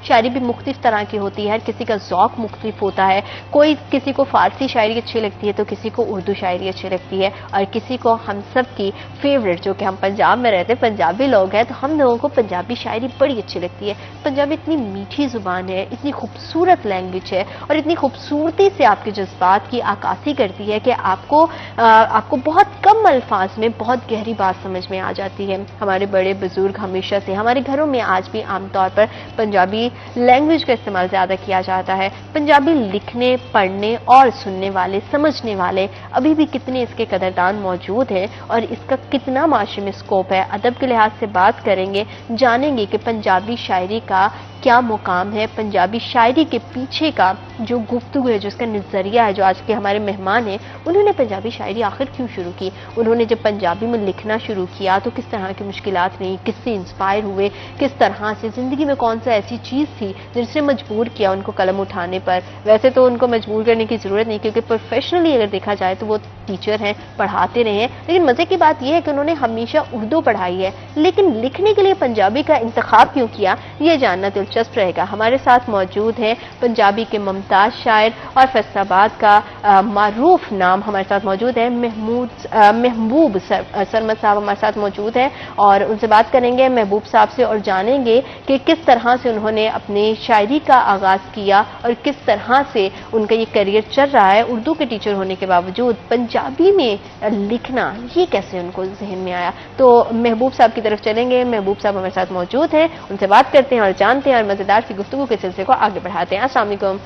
شاعری بھی مختلف طرح کی ہوتی ہے، ہر کسی کا ذوق مختلف ہوتا ہے. کوئی کسی کو فارسی شاعری اچھی لگتی ہے تو کسی کو اردو شاعری اچھی لگتی ہے، اور کسی کو ہم سب کی فیوریٹ جو کہ ہم پنجاب میں رہتے ہیں، پنجابی لوگ ہیں، تو ہم لوگوں کو پنجابی شاعری بڑی اچھی لگتی ہے. پنجابی اتنی میٹھی زبان ہے، اتنی خوبصورت لینگویج ہے، اور اتنی خوبصورتی سے آپ کے جذبات کی عکاسی کرتی ہے کہ آپ کو بہت کم الفاظ میں بہت گہری بات سمجھ میں آ جاتی ہے. ہمارے بڑے بزرگ ہمیشہ سے ہمارے گھروں میں آج بھی عام طور پر پنجابی لینگویج کا استعمال زیادہ کیا جاتا ہے. پنجابی لکھنے، پڑھنے اور سننے والے، سمجھنے والے ابھی بھی کتنے اس کے قدردان موجود ہیں، اور اس کا کتنا معاشرے میں اسکوپ ہے. ادب کے لحاظ سے بات کریں گے، جانیں گے کہ پنجابی شاعری کا کیا مقام ہے، پنجابی شاعری کے پیچھے کا جو گفتگو ہے، جو اس کا نظریہ ہے. جو آج کے ہمارے مہمان ہیں، انہوں نے پنجابی شاعری آخر کیوں شروع کی، انہوں نے جب پنجابی میں لکھنا شروع کیا تو کس طرح کی مشکلات رہیں، کس سے انسپائر ہوئے، کس طرح سے زندگی میں کون سا ایسی چیز تھی جس نے مجبور کیا ان کو قلم اٹھانے پر. ویسے تو ان کو مجبور کرنے کی ضرورت نہیں، کیونکہ پروفیشنلی اگر دیکھا جائے تو وہ ٹیچر ہیں، پڑھاتے رہے ہیں. لیکن مزے کی بات یہ ہے کہ انہوں نے ہمیشہ اردو پڑھائی ہے، لیکن لکھنے کے لیے پنجابی کا انتخاب کیوں کیا، یہ جاننا دلچسپ رہے گا. ہمارے ساتھ موجود ہیں پنجابی کے ممتاز شاعر اور فیصل آباد کا معروف نام ہمارے ساتھ موجود ہے، محبوب سرمد صاحب ہمارے ساتھ موجود ہیں، اور ان سے بات کریں گے محبوب صاحب سے، اور جانیں گے کہ کس طرح سے انہوں نے اپنی شاعری کا آغاز کیا اور کس طرح سے ان کا یہ کیریئر چل رہا ہے. اردو کے ٹیچر ہونے کے باوجود پنجابی میں لکھنا یہ کیسے ان کو ذہن میں آیا. تو محبوب صاحب کی طرف چلیں گے. محبوب صاحب ہمارے ساتھ موجود ہیں، ان سے بات کرتے ہیں اور جانتے ہیں اور مزیدار سی گفتگو کے سلسلے کو آگے بڑھاتے ہیں. السلام علیکم.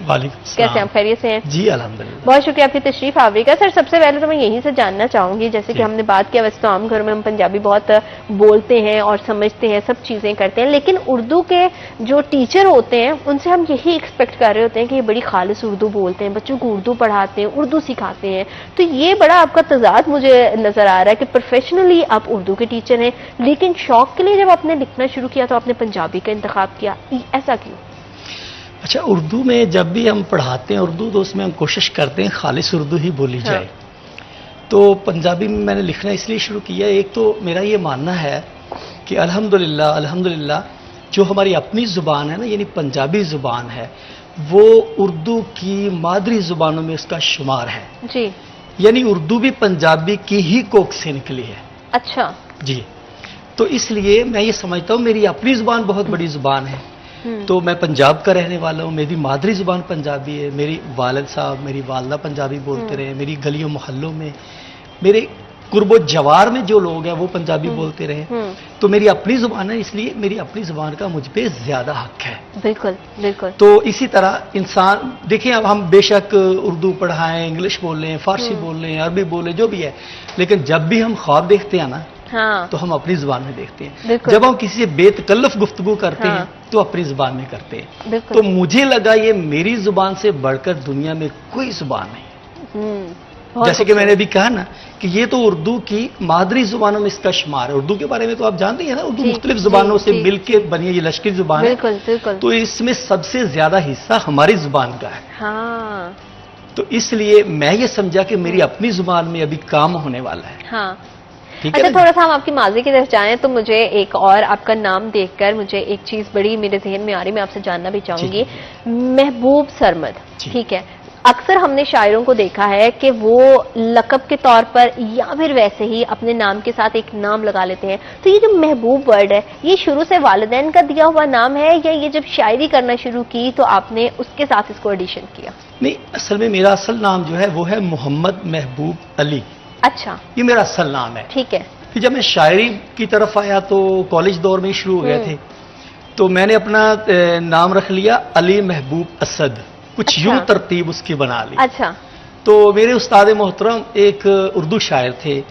وعلیکم السلام. کیسے ہیں آپ، خیریت سے ہیں؟ جی الحمدللہ. بہت شکریہ آپ کی تشریف آوری کا. سر سب سے پہلے تو میں یہیں سے جاننا چاہوں گی، جیسے کہ ہم نے بات کیا، ویسے تو عام گھروں میں ہم پنجابی بہت بولتے ہیں اور سمجھتے ہیں، سب چیزیں کرتے ہیں، لیکن اردو کے جو ٹیچر ہوتے ہیں ان سے ہم یہی ایکسپیکٹ کر رہے ہوتے ہیں کہ یہ بڑی خالص اردو بولتے ہیں، بچوں کو اردو پڑھاتے ہیں، اردو سکھاتے ہیں. تو یہ بڑا آپ کا تضاد مجھے نظر آ رہا ہے کہ پروفیشنلی آپ اردو کے ٹیچر ہیں، لیکن شوق کے لیے جب آپ نے لکھنا شروع کیا تو آپ نے پنجابی کا انتخاب کیا، ایسا کیوں؟ اچھا، اردو میں جب بھی ہم پڑھاتے ہیں اردو تو اس میں ہم کوشش کرتے ہیں خالص اردو ہی بولی جائے. تو پنجابی میں نے لکھنا اس لیے شروع کیا، ایک تو میرا یہ ماننا ہے کہ الحمدللہ جو ہماری اپنی زبان ہے نا، یعنی پنجابی زبان ہے، وہ اردو کی مادری زبانوں میں اس کا شمار ہے. جی. یعنی اردو بھی پنجابی کی ہی کوکھ سے نکلی ہے. اچھا. جی. تو اس لیے میں یہ سمجھتا ہوں میری اپنی زبان بہت بڑی زبان ہے. تو میں پنجاب کا رہنے والا ہوں، میری مادری زبان پنجابی ہے. میری والد صاحب، میری والدہ پنجابی بولتے رہے، میری گلیوں محلوں میں، میرے قرب و جوار میں جو لوگ ہیں وہ پنجابی بولتے رہے. تو میری اپنی زبان ہے، اس لیے میری اپنی زبان کا مجھ پہ زیادہ حق ہے. بالکل بالکل. تو اسی طرح انسان دیکھیں، اب ہم بے شک اردو پڑھائیں، انگلش بول لیں، فارسی بول لیں، عربی بول لیں، جو بھی ہے، لیکن جب بھی ہم خواب دیکھتے ہیں نا تو ہم اپنی زبان میں دیکھتے ہیں. جب ہم کسی سے بے تکلف گفتگو کرتے ہیں تو اپنی زبان میں کرتے ہیں. تو مجھے لگا یہ میری زبان سے بڑھ کر دنیا میں کوئی زبان نہیں. جیسے کہ میں نے ابھی کہا نا کہ یہ تو اردو کی مادری زبانوں میں اس کا شمار ہے. اردو کے بارے میں تو آپ جانتے ہیں نا، اردو مختلف زبانوں سے مل کے بنی ہے، یہ لشکری زبان ہے. تو اس میں سب سے زیادہ حصہ ہماری زبان کا ہے. تو اس لیے میں یہ سمجھا کہ میری اپنی زبان میں ابھی کام ہونے والا ہے. اچھا، تھوڑا سا ہم آپ کی ماضی کی طرف جائیں تو مجھے ایک اور آپ کا نام دیکھ کر مجھے ایک چیز بڑی میرے ذہن میں آ رہی، میں آپ سے جاننا بھی چاہوں گی. محبوب سرمد، ٹھیک ہے. اکثر ہم نے شاعروں کو دیکھا ہے کہ وہ لقب کے طور پر یا پھر ویسے ہی اپنے نام کے ساتھ ایک نام لگا لیتے ہیں. تو یہ جو محبوب ورڈ ہے، یہ شروع سے والدین کا دیا ہوا نام ہے یا یہ جب شاعری کرنا شروع کی تو آپ نے اس کے ساتھ اس کو ایڈیشن کیا؟ نہیں، اصل میں میرا اصل نام جو ہے وہ ہے محمد محبوب علی. اچھا، یہ میرا اصل نام ہے. ٹھیک ہے. پھر جب میں شاعری کی طرف آیا تو کالج دور میں شروع ہو گئے تھے، تو میں نے اپنا نام رکھ لیا علی محبوب اسد. کچھ یوں ترتیب اس کی بنا لی. اچھا. تو میرے استاد محترم ایک اردو شاعر تھے،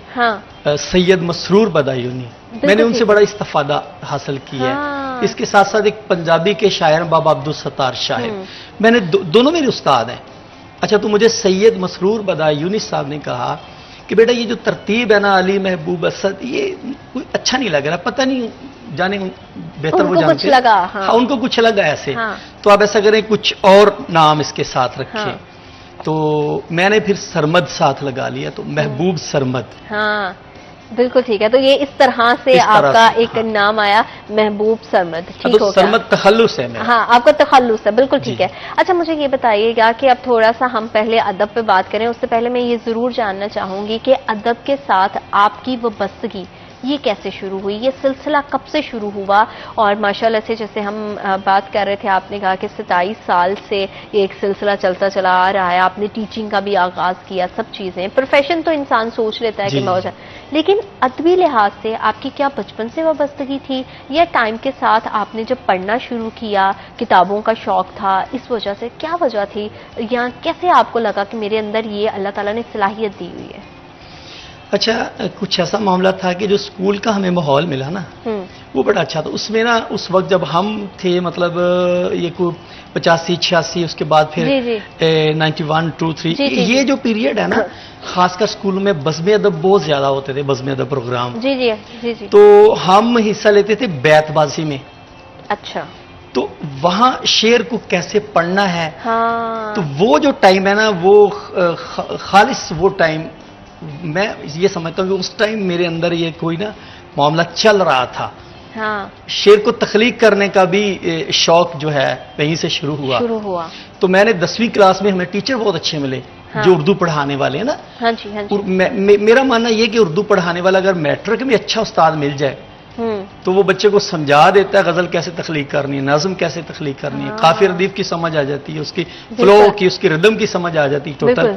سید مسرور بدایونی. میں نے ان سے بڑا استفادہ حاصل کیا ہے. اس کے ساتھ ساتھ ایک پنجابی کے شاعر بابا عبدالستار شاعر، میں نے دونوں میرے استاد ہیں. اچھا، تو مجھے سید مسرور بدایونی صاحب نے کہا کہ بیٹا یہ جو ترتیب ہے نا علی محبوب اسد، یہ کوئی اچھا نہیں لگ رہا. پتہ نہیں، جانے بہتر وہ جانتے ہیں. ان کو کچھ لگا ایسے. تو آپ ایسا کریں کچھ اور نام اس کے ساتھ رکھیں. تو میں نے پھر سرمد ساتھ لگا لیا، تو محبوب سرمد. بالکل ٹھیک ہے. تو یہ اس طرح سے آپ کا ایک نام آیا محبوب سرمد. ٹھیک ہو گیا, سرمد تخلص ہے. ہاں آپ کا تخلص ہے, بالکل ٹھیک ہے. اچھا مجھے یہ بتائیے گا کہ اب تھوڑا سا ہم پہلے ادب پہ بات کریں, اس سے پہلے میں یہ ضرور جاننا چاہوں گی کہ ادب کے ساتھ آپ کی وابستگی یہ کیسے شروع ہوئی, یہ سلسلہ کب سے شروع ہوا؟ اور ماشاءاللہ سے جیسے ہم بات کر رہے تھے, آپ نے کہا کہ 27 سال سے یہ ایک سلسلہ چلتا چلا آ رہا ہے, آپ نے ٹیچنگ کا بھی آغاز کیا, سب چیزیں, پروفیشن تو انسان سوچ لیتا ہے کہ میں ہو جائے, لیکن ادبی لحاظ سے آپ کی کیا بچپن سے وابستگی تھی یا ٹائم کے ساتھ آپ نے جب پڑھنا شروع کیا کتابوں کا شوق تھا, اس وجہ سے کیا وجہ تھی, یا کیسے آپ کو لگا کہ میرے اندر یہ اللہ تعالیٰ نے صلاحیت دی ہوئی ہے؟ اچھا, کچھ ایسا معاملہ تھا کہ جو اسکول کا ہمیں ماحول ملا نا وہ بڑا اچھا تھا. اس میں نا اس وقت جب ہم تھے, مطلب یہ کوئی 85-86, اس کے بعد پھر 91-2-3, یہ جو پیریڈ ہے نا, خاص کر اسکولوں میں بزم ادب بہت زیادہ ہوتے تھے, بزم ادب پروگرام. تو ہم حصہ لیتے تھے بیت بازی میں. اچھا. تو وہاں شعر کو کیسے پڑھنا ہے, تو وہ جو ٹائم ہے نا, وہ خالص وہ ٹائم میں یہ سمجھتا ہوں کہ اس ٹائم میرے اندر یہ کوئی نا معاملہ چل رہا تھا. شعر کو تخلیق کرنے کا بھی شوق جو ہے وہیں سے شروع ہوا. تو میں نے 10ویں کلاس میں ہمیں ٹیچر بہت اچھے ملے جو اردو پڑھانے والے ہیں نا. میرا ماننا یہ کہ اردو پڑھانے والا اگر میٹرک میں اچھا استاد مل جائے تو وہ بچے کو سمجھا دیتا ہے غزل کیسے تخلیق کرنی ہے, نظم کیسے تخلیق کرنی ہے, قافیہ ردیف کی سمجھ آ جاتی ہے, اس کی فلو کی, اس کی ردم کی سمجھ آ جاتی ہے. ٹوٹل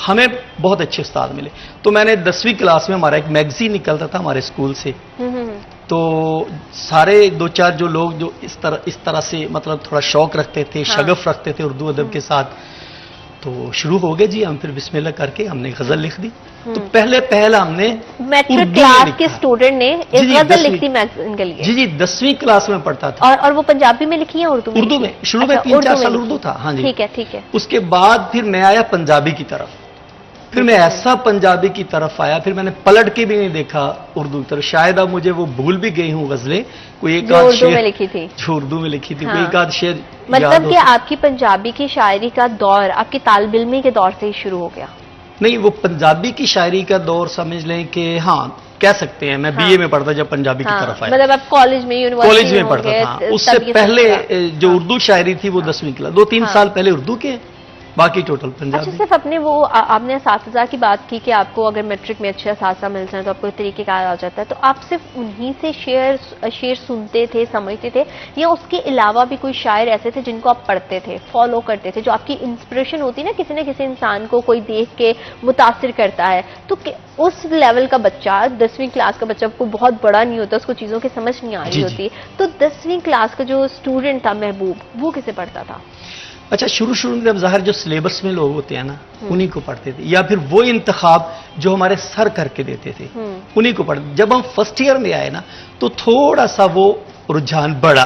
ہمیں بہت اچھے استاد ملے. تو میں نے 10ویں کلاس میں, ہمارا ایک میگزین نکلتا تھا ہمارے اسکول سے, تو سارے 2-4 جو لوگ جو اس طرح سے مطلب تھوڑا شوق رکھتے تھے, شغف رکھتے تھے اردو ادب کے ساتھ, تو شروع ہو گئے جی. ہم پھر بسم اللہ کر کے ہم نے غزل لکھ دی. تو پہلا ہم نے میٹرک کلاس کے اسٹوڈنٹ نے غزل لکھ دی میگزین کے لیے. جی 10ویں کلاس میں پڑھتا تھا. اور وہ پنجابی میں لکھی ہے اردو میں؟ شروع میں 3-4 سال اردو تھا. ہاں جی ٹھیک ہے. اس کے بعد پھر میں آیا پنجابی کی طرف. پھر میں ایسا پنجابی کی طرف آیا, پھر میں نے پلٹ کے بھی نہیں دیکھا اردو کی طرف. شاید اب مجھے وہ بھول بھی گئی ہوں غزلیں, کوئی ایک آدھ شعر میں لکھی تھی, جو اردو میں لکھی تھی, کوئی ایک آدھ شعر. مطلب کہ آپ کی پنجابی کی شاعری کا دور آپ کی طالب علمی کے دور سے ہی شروع ہو گیا؟ نہیں, وہ پنجابی کی شاعری کا دور سمجھ لیں کہ ہاں کہہ سکتے ہیں. میں BA میں پڑھتا جب پنجابی کی طرف آیا. مطلب آپ کالج میں پڑھتا تھا. اس سے پہلے جو اردو شاعری تھی وہ 10ویں کلاس, 2-3 سال پہلے اردو کے, باقی ٹوٹل پنجابی. اچھا, صرف اپنے وہ آپ نے اساتذہ کی بات کی کہ آپ کو اگر میٹرک میں اچھے اساتذہ مل جائیں تو آپ کو طریقہ کار آ جاتا ہے, تو آپ صرف انہی سے شعر سنتے تھے, سمجھتے تھے, یا اس کے علاوہ بھی کوئی شاعر ایسے تھے جن کو آپ پڑھتے تھے, فالو کرتے تھے, جو آپ کی انسپریشن ہوتی نا, کسی نہ کسی انسان کو کوئی دیکھ کے متاثر کرتا ہے, تو اس لیول کا بچہ 10ویں کلاس کا بچہ کوئی بہت بڑا نہیں ہوتا, اس کو چیزوں کی سمجھ نہیں آ رہی ہوتی, تو 10ویں کلاس کا جو اسٹوڈنٹ تھا محبوب وہ کسے پڑھتا تھا؟ اچھا, شروع میں جب ظاہر جو سلیبس میں لوگ ہوتے ہیں نا انہی کو پڑھتے تھے, یا پھر وہ انتخاب جو ہمارے سر کر کے دیتے تھے انہی کو پڑھتے. جب ہم فرسٹ ایئر میں آئے نا تو تھوڑا سا وہ رجحان بڑھا.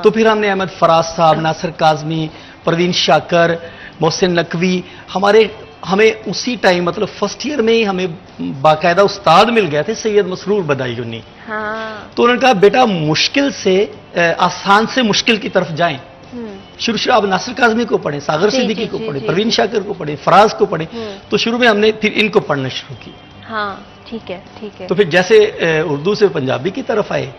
تو پھر ہم نے احمد فراز صاحب, ناصر کاظمی, پروین شاکر, محسن نقوی, ہمیں اسی ٹائم مطلب فرسٹ ایئر میں ہی ہمیں باقاعدہ استاد مل گئے تھے, سید مسرور بدایونی. تو انہوں نے کہا بیٹا مشکل سے آسان سے مشکل کی طرف جائیں. شروع آپ ناصر کاظمی کو پڑھیں, ساغر صدیقی کو پڑھیں, پروین شاکر کو پڑھیں, فراز کو پڑھیں. تو شروع میں ہم نے پھر ان کو پڑھنا شروع کی. ٹھیک ہے. تو پھر جیسے اردو سے پنجابی کی طرف آئے,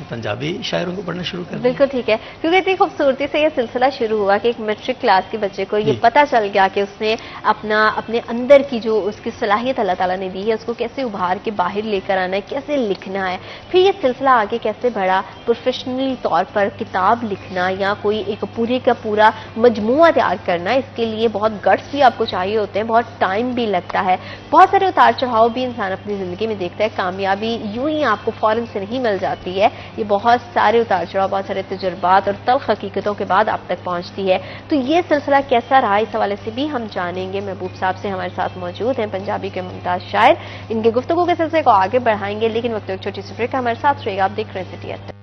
پنجابی شاعروں کو پڑھنا شروع کر دیا. بالکل ٹھیک ہے, کیونکہ اتنی خوبصورتی سے یہ سلسلہ شروع ہوا کہ ایک میٹرک کلاس کے بچے کو یہ پتا چل گیا کہ اس نے اپنے اندر کی جو اس کی صلاحیت اللہ تعالیٰ نے دی ہے اس کو کیسے ابھار کے باہر لے کر آنا ہے, کیسے لکھنا ہے. پھر یہ سلسلہ آگے کیسے بڑھا, پروفیشنل طور پر کتاب لکھنا یا کوئی ایک پورے کا پورا مجموعہ تیار کرنا, اس کے لیے بہت گٹس بھی آپ کو چاہیے ہوتے ہیں, بہت ٹائم بھی لگتا ہے, بہت سارے اتار چڑھاؤ بھی انسان اپنی زندگی میں دیکھتا ہے. کامیابی یوں ہی آپ کو فوراً سے نہیں مل جاتی ہے, یہ بہت سارے اتار چڑھاؤ, بہت سارے تجربات اور تلخ حقیقتوں کے بعد آپ تک پہنچتی ہے. تو یہ سلسلہ کیسا رہا اس حوالے سے بھی ہم جانیں گے. محبوب صاحب سے ہمارے ساتھ موجود ہیں پنجابی کے ممتاز شاعر, ان کے گفتگو کے سلسلے کو آگے بڑھائیں گے, لیکن وقت ایک چھوٹی سی بریک, ہمارے ساتھ رہے گا. آپ دیکھ رہے ہیں city eight.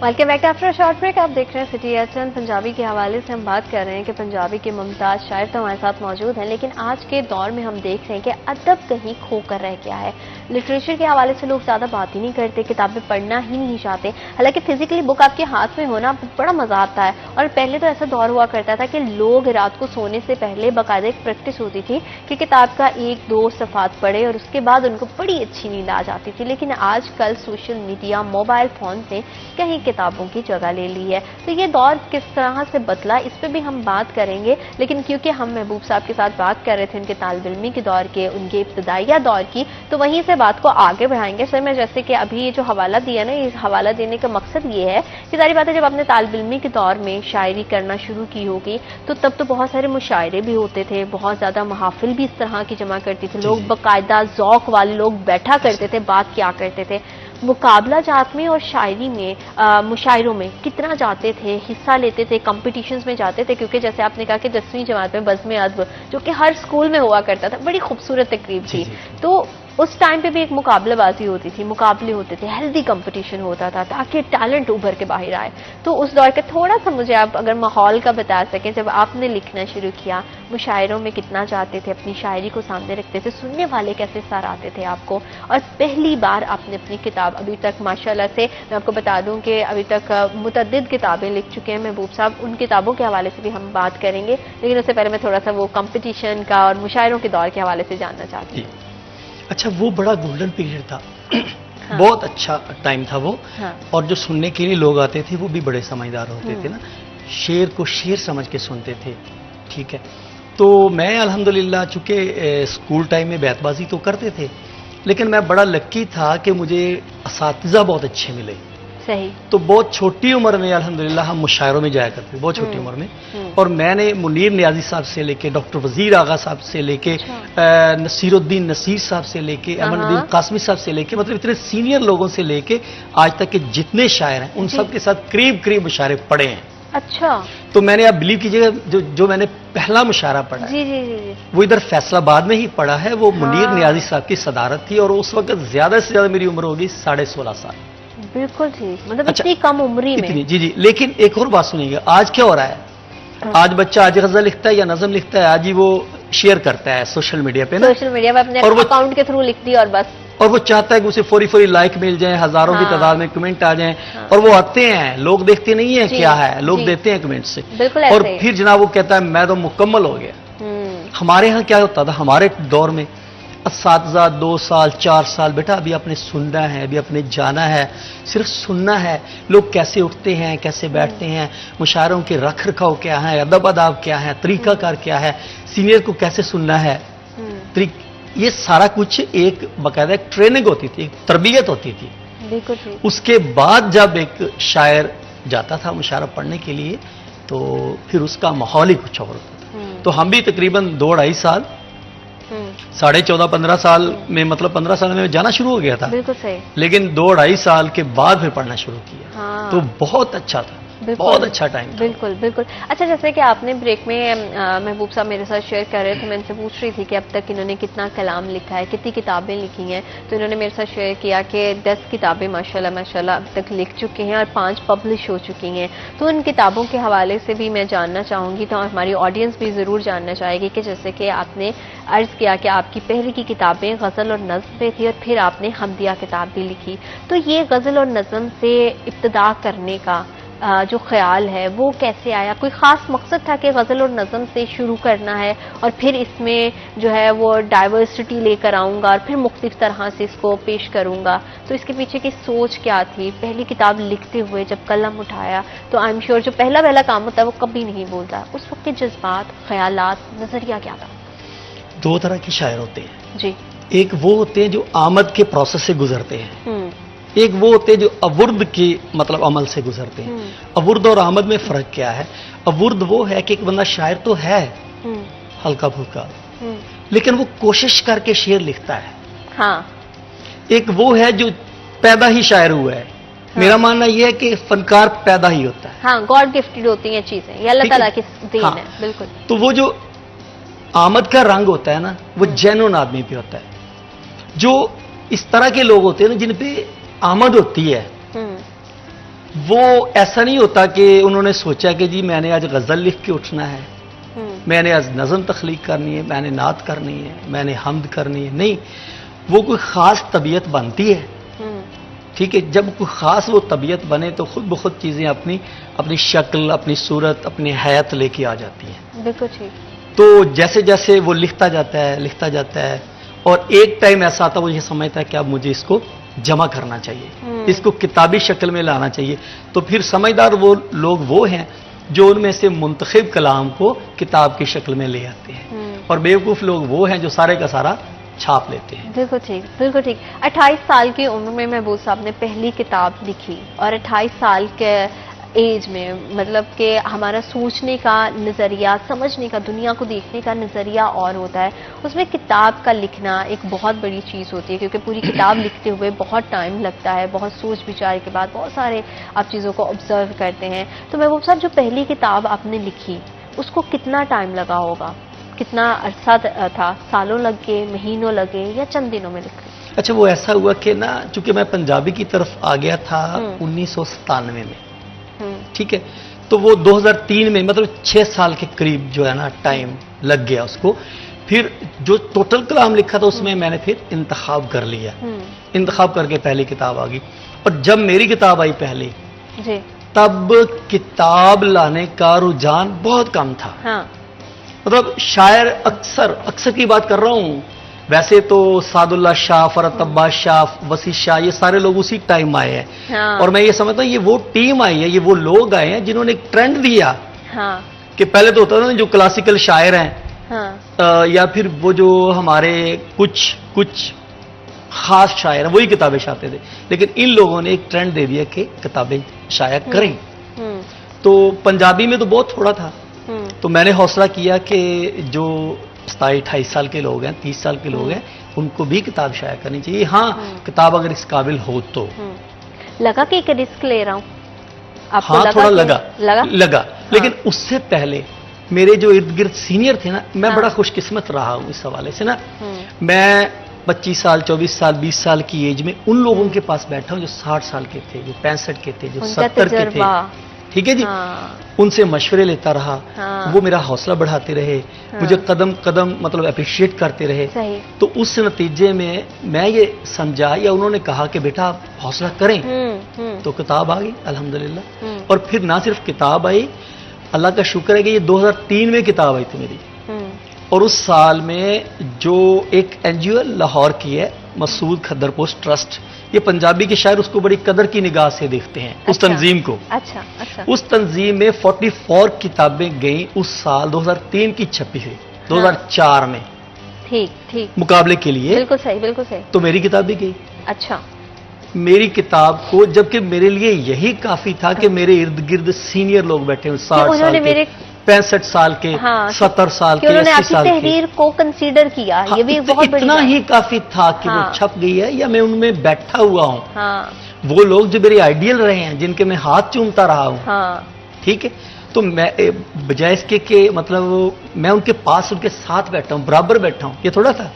Welcome back after short break. آپ دیکھ رہے ہیں سٹی ایٹ. پنجابی کے حوالے سے ہم بات کر رہے ہیں کہ پنجابی کے ممتاز شاعر تو ہمارے ساتھ موجود ہیں, لیکن آج کے دور میں ہم دیکھ رہے ہیں کہ ادب کہیں کھو کر رہ گیا ہے. لٹریچر کے حوالے سے لوگ زیادہ بات ہی نہیں کرتے, کتابیں پڑھنا ہی نہیں چاہتے. حالانکہ فزیکلی بک آپ کے ہاتھ میں ہونا بڑا مزہ آتا ہے. اور پہلے تو ایسا دور ہوا کرتا تھا کہ لوگ رات کو سونے سے پہلے باقاعدہ ایک پریکٹس ہوتی تھی کہ کتاب کا 1-2 صفحات پڑھے اور اس کے بعد ان کو بڑی اچھی نیند آ جاتی تھی. لیکن آج کل سوشل میڈیا, موبائل فون نے کہیں کتابوں کی جگہ لے لی ہے. تو یہ دور کس طرح سے بدلا, اس پہ بھی ہم بات کریں گے. لیکن کیونکہ ہم محبوب صاحب کے ساتھ بات کر رہے تھے ان کے طالب علمی کے دور کے, ان کے ابتدائیہ دور کی, تو وہیں سے بات کو آگے بڑھائیں گے. سر میں جیسے کہ ابھی یہ جو حوالہ دیا نا, اس حوالہ دینے کا مقصد یہ ہے کہ ساری بات ہے جب آپ نے طالب علمی کے دور میں شاعری کرنا شروع کی ہوگی تو تب تو بہت سارے مشاعرے بھی ہوتے تھے, بہت زیادہ محافل بھی اس طرح کی جمع کرتی تھی, لوگ باقاعدہ ذوق والے لوگ بیٹھا کرتے تھے, بات کیا کرتے تھے. مقابلہ جات میں اور شاعری میں مشاعروں میں کتنا جاتے تھے, حصہ لیتے تھے, کمپٹیشنز میں جاتے تھے؟ کیونکہ جیسے آپ نے کہا کہ 10ویں جماعت میں بزم ادب جو کہ ہر اسکول میں ہوا کرتا تھا, بڑی خوبصورت تقریب تھی. تو اس ٹائم پہ بھی ایک مقابلہ بازی ہوتی تھی, مقابلے ہوتے تھے, ہیلدی کمپٹیشن ہوتا تھا تاکہ ٹیلنٹ ابھر کے باہر آئے. تو اس دور کا تھوڑا سا مجھے آپ اگر ماحول کا بتا سکیں, جب آپ نے لکھنا شروع کیا, مشاعروں میں کتنا جاتے تھے, اپنی شاعری کو سامنے رکھتے تھے, سننے والے کیسے سراہتے تھے آپ کو, اور پہلی بار آپ نے اپنی کتاب, ابھی تک ماشاءاللہ سے میں آپ کو بتا دوں کہ ابھی تک متعدد کتابیں لکھ چکے ہیں محبوب صاحب, ان کتابوں کے حوالے سے بھی ہم بات کریں گے. لیکن اس سے پہلے میں تھوڑا سا وہ کمپٹیشن کا اور مشاعروں کے دور کے حوالے سے جاننا چاہتی ہوں. اچھا, وہ بڑا گولڈن پیریڈ تھا, بہت اچھا ٹائم تھا وہ. اور جو سننے کے لیے لوگ آتے تھے وہ بھی بڑے سمجھدار ہوتے تھے نا, شعر کو شعر سمجھ کے سنتے تھے. ٹھیک ہے, تو میں الحمدللہ چونکہ اسکول ٹائم میں بیت بازی تو کرتے تھے, لیکن میں بڑا لکی تھا کہ مجھے اساتذہ بہت اچھے ملے. صحیح. تو بہت چھوٹی عمر میں الحمدللہ ہم مشاعروں میں جایا کرتے, بہت چھوٹی عمر میں. اور میں نے منیر نیازی صاحب سے لے کے ڈاکٹر وزیر آغا صاحب سے لے کے نصیر الدین نصیر صاحب سے لے کے احمد الدین قاسمی صاحب سے لے کے, مطلب اتنے سینئر لوگوں سے لے کے آج تک کے جتنے شاعر ہیں ان سب کے ساتھ قریب مشاعرے پڑھے ہیں. اچھا. تو میں نے, آپ بلیو کیجیے گا, جو میں نے پہلا مشاعرہ پڑھا ہے وہ ادھر فیصل آباد میں ہی پڑھا ہے. وہ منیر نیازی صاحب کی صدارت تھی, اور اس وقت زیادہ سے زیادہ میری عمر ہوگی 16.5 سال. بالکل ٹھیک, مطلب اتنی کم عمری میں. جی. لیکن ایک اور بات سنیے گا, آج کیا ہو رہا ہے, آج بچہ آج غزل لکھتا ہے یا نظم لکھتا ہے, آج ہی وہ شیئر کرتا ہے سوشل میڈیا پہ نا, سوشل میڈیا پہ اپنے اکاؤنٹ کے تھرو لکھ دی اور بس, اور وہ چاہتا ہے کہ اسے فوری لائک مل جائیں, ہزاروں کی تعداد میں کمنٹ آ جائیں, اور وہ آتے ہیں, لوگ دیکھتے نہیں ہیں کیا ہے, لوگ دیتے ہیں کمنٹ سے, اور پھر جناب وہ کہتا ہے میں تو مکمل ہو گیا. ہمارے ہاں کیا ہوتا تھا, ہمارے دور میں اساتذہ 2 سال 4 سال, بیٹا ابھی آپ نے سننا ہے, ابھی آپ نے جانا ہے, صرف سننا ہے, لوگ کیسے اٹھتے ہیں, کیسے بیٹھتے ہیں, مشاعروں کے رکھ رکھاؤ کیا ہے, ادب آداب کیا ہے, طریقہ کار کیا ہے, سینئر کو کیسے سننا ہے, یہ سارا کچھ ایک باقاعدہ ایک ٹریننگ ہوتی تھی, ایک تربیت ہوتی تھی. اس کے بعد جب ایک شاعر جاتا تھا مشاعرہ پڑھنے کے لیے تو پھر اس کا ماحول ہی کچھ اور ہوتا تھا. تو ہم بھی تقریباً 2-2.5 سال, 14.5-15 سال میں, مطلب 15 سال میں جانا شروع ہو گیا تھا. بالکل صحیح. لیکن 2-2.5 سال کے بعد پھر پڑھنا شروع کیا. تو بہت اچھا تھا, بہت اچھا ٹائم. بالکل. اچھا, جیسے کہ آپ نے بریک میں محبوب صاحب میرے ساتھ شیئر کر رہے تھے, میں ان سے پوچھ رہی تھی کہ اب تک انہوں نے کتنا کلام لکھا ہے, کتنی کتابیں لکھی ہیں, تو انہوں نے میرے ساتھ شیئر کیا کہ 10 کتابیں ماشاءاللہ اب تک لکھ چکے ہیں اور 5 پبلش ہو چکی ہیں. تو ان کتابوں کے حوالے سے بھی میں جاننا چاہوں گی, تو ہماری آڈینس بھی ضرور جاننا چاہے گی کہ جیسے کہ آپ نے عرض کیا کہ آپ کی پہلی کی کتابیں غزل اور نظم پہ تھی, اور پھر آپ نے حمدیہ کتاب بھی لکھی. تو یہ غزل اور نظم سے ابتدا کرنے کا جو خیال ہے وہ کیسے آیا؟ کوئی خاص مقصد تھا کہ غزل اور نظم سے شروع کرنا ہے اور پھر اس میں جو ہے وہ ڈائیورسٹی لے کر آؤں گا اور پھر مختلف طرح سے اس کو پیش کروں گا؟ تو اس کے پیچھے کی سوچ کیا تھی؟ پہلی کتاب لکھتے ہوئے جب قلم اٹھایا تو آئی ایم شیور جو پہلا کام ہوتا ہے وہ کبھی نہیں بولتا, اس وقت کے جذبات, خیالات, نظریہ کیا تھا؟ 2 طرح کے شاعر ہوتے ہیں جی. ایک وہ ہوتے ہیں جو آمد کے پروسیس سے گزرتے ہیں, ایک وہ ہوتے ہیں جو اورد کے مطلب عمل سے گزرتے ہیں. اورد اور آمد میں فرق کیا ہے؟ اورد وہ ہے کہ ایک بندہ شاعر تو ہے ہلکا پھلکا, لیکن وہ کوشش کر کے شعر لکھتا ہے. ہاں. ایک وہ ہے جو پیدا ہی شاعر ہوا ہے. میرا ماننا یہ ہے کہ فنکار پیدا ہی ہوتا ہے. ہاں, گاڈ گفٹڈ ہوتی ہیں چیزیں, یہ اللہ تعالیٰ کی دین ہے. بالکل. تو وہ جو آمد کا رنگ ہوتا ہے نا, وہ جینون آدمی پہ ہوتا ہے. جو اس طرح کے لوگ ہوتے ہیں نا جن پہ آمد ہوتی ہے, وہ ایسا نہیں ہوتا کہ انہوں نے سوچا کہ جی میں نے آج غزل لکھ کے اٹھنا ہے, میں نے آج نظم تخلیق کرنی ہے, میں نے نعت کرنی ہے, میں نے حمد کرنی ہے. نہیں, وہ کوئی خاص طبیعت بنتی ہے. ٹھیک ہے، جب کوئی خاص وہ طبیعت بنے تو خود بخود چیزیں اپنی شکل، اپنی صورت، اپنی حیات لے کے آ جاتی ہیں. بالکل ٹھیک. تو جیسے جیسے وہ لکھتا جاتا ہے اور ایک ٹائم ایسا آتا ہے وہ یہ سمجھتا ہے کہ اب مجھے اس کو جمع کرنا چاہیے، اس کو کتابی شکل میں لانا چاہیے. تو پھر سمجھدار وہ لوگ وہ ہیں جو ان میں سے منتخب کلام کو کتاب کی شکل میں لے آتے ہیں، اور بیوقوف لوگ وہ ہیں جو سارے کا سارا چھاپ لیتے ہیں. بالکل ٹھیک، بالکل ٹھیک. 28 سال کی عمر میں محبوب صاحب نے پہلی کتاب لکھی، اور 28 سال کے ایج میں مطلب کہ ہمارا سوچنے کا نظریہ، سمجھنے کا، دنیا کو دیکھنے کا نظریہ اور ہوتا ہے. اس میں کتاب کا لکھنا ایک بہت بڑی چیز ہوتی ہے، کیونکہ پوری کتاب لکھتے ہوئے بہت ٹائم لگتا ہے، بہت سوچ بچار کے بعد بہت سارے آپ چیزوں کو آبزرو کرتے ہیں. تو محبوب صاحب جو پہلی کتاب آپ نے لکھی اس کو کتنا ٹائم لگا ہوگا؟ کتنا عرصہ تھا؟ سالوں لگے، مہینوں لگے، یا چند دنوں میں لکھ؟ اچھا، وہ ایسا ہوا کہ نا چونکہ میں پنجابی کی طرف آ گیا تھا 1997 میں، ٹھیک ہے، تو وہ 2003 میں مطلب 6 سال کے قریب جو ہے نا ٹائم لگ گیا اس کو. پھر جو ٹوٹل کلام لکھا تھا اس میں نے پھر انتخاب کر لیا، انتخاب کر کے پہلی کتاب آ گئی. اور جب میری کتاب آئی پہلی تب کتاب لانے کا رجحان بہت کم تھا. مطلب شاعر اکثر کی بات کر رہا ہوں، ویسے تو سعد اللہ شاہ، فرحت عباس شاہ، وسیع شاہ، یہ سارے لوگ اسی ٹائم آئے ہیں. اور میں یہ سمجھتا ہوں یہ وہ ٹیم آئی ہے، یہ وہ لوگ آئے ہیں جنہوں نے ایک ٹرینڈ دیا کہ پہلے تو ہوتا تھا جو کلاسیکل شاعر ہیں یا پھر وہ جو ہمارے کچھ خاص شاعر ہیں وہی کتابیں شاعتے تھے، لیکن ان لوگوں نے ایک ٹرینڈ دے دیا کہ کتابیں شائع کریں. تو پنجابی میں تو بہت تھوڑا تھا، تو میں نے حوصلہ کیا کہ جو 27-28 سال کے لوگ ہیں، 30 سال کے لوگ ہیں، ان کو بھی کتاب شائع کرنی چاہیے. ہاں، کتاب اگر اس قابل ہو تو. لگا کہ ایک رسک لے رہا ہوں؟ ہاں، تھوڑا لگا، لیکن اس سے پہلے میرے جو ارد گرد سینئر تھے نا، میں بڑا خوش قسمت رہا ہوں اس حوالے سے نا. میں 25 سال، 24 سال، 20 سال کی ایج میں ان لوگوں کے پاس بیٹھا ہوں جو 60 سال کے تھے، جو 65 کے تھے، جو 70 کے تھے. ٹھیک ہے جی، ان سے مشورے لیتا رہا، وہ میرا حوصلہ بڑھاتے رہے، مجھے قدم قدم مطلب اپریشیٹ کرتے رہے. تو اس نتیجے میں یہ سمجھا یا انہوں نے کہا کہ بیٹا آپ حوصلہ کریں، تو کتاب آ گئی الحمدللہ. اور پھر نہ صرف کتاب آئی، اللہ کا شکر ہے کہ یہ 2003 میں کتاب آئی تھی میری. اور اس سال میں جو ایک NGO لاہور کی ہے، مسعود کھدرپوش ٹرسٹ، یہ پنجابی کے شاعر اس کو بڑی قدر کی نگاہ سے دیکھتے ہیں، اس تنظیم کو. اس تنظیم میں 44 کتابیں گئیں اس سال 2003 کی چھپی ہوئی 2004 میں مقابلے کے لیے. بالکل صحیح. تو میری کتاب بھی گئی. اچھا، میری کتاب کو، جبکہ میرے لیے یہی کافی تھا کہ میرے ارد گرد سینئر لوگ بیٹھے ہیں، 60 سال کے، 65 سال کے، 70 سال کے، 80 سال کے، تحریر کو کنسیڈر کیا. یہ بھی بہت بڑی اتنا ہی کافی تھا کہ وہ چھپ گئی ہے یا میں ان میں بیٹھا ہوا ہوں. وہ لوگ جو میرے آئیڈیل رہے ہیں، جن کے میں ہاتھ چومتا رہا ہوں، ٹھیک ہے، تو میں بجائے اس کے کہ مطلب میں ان کے پاس ان کے ساتھ بیٹھا ہوں، برابر بیٹھا ہوں، یہ تھوڑا تھا.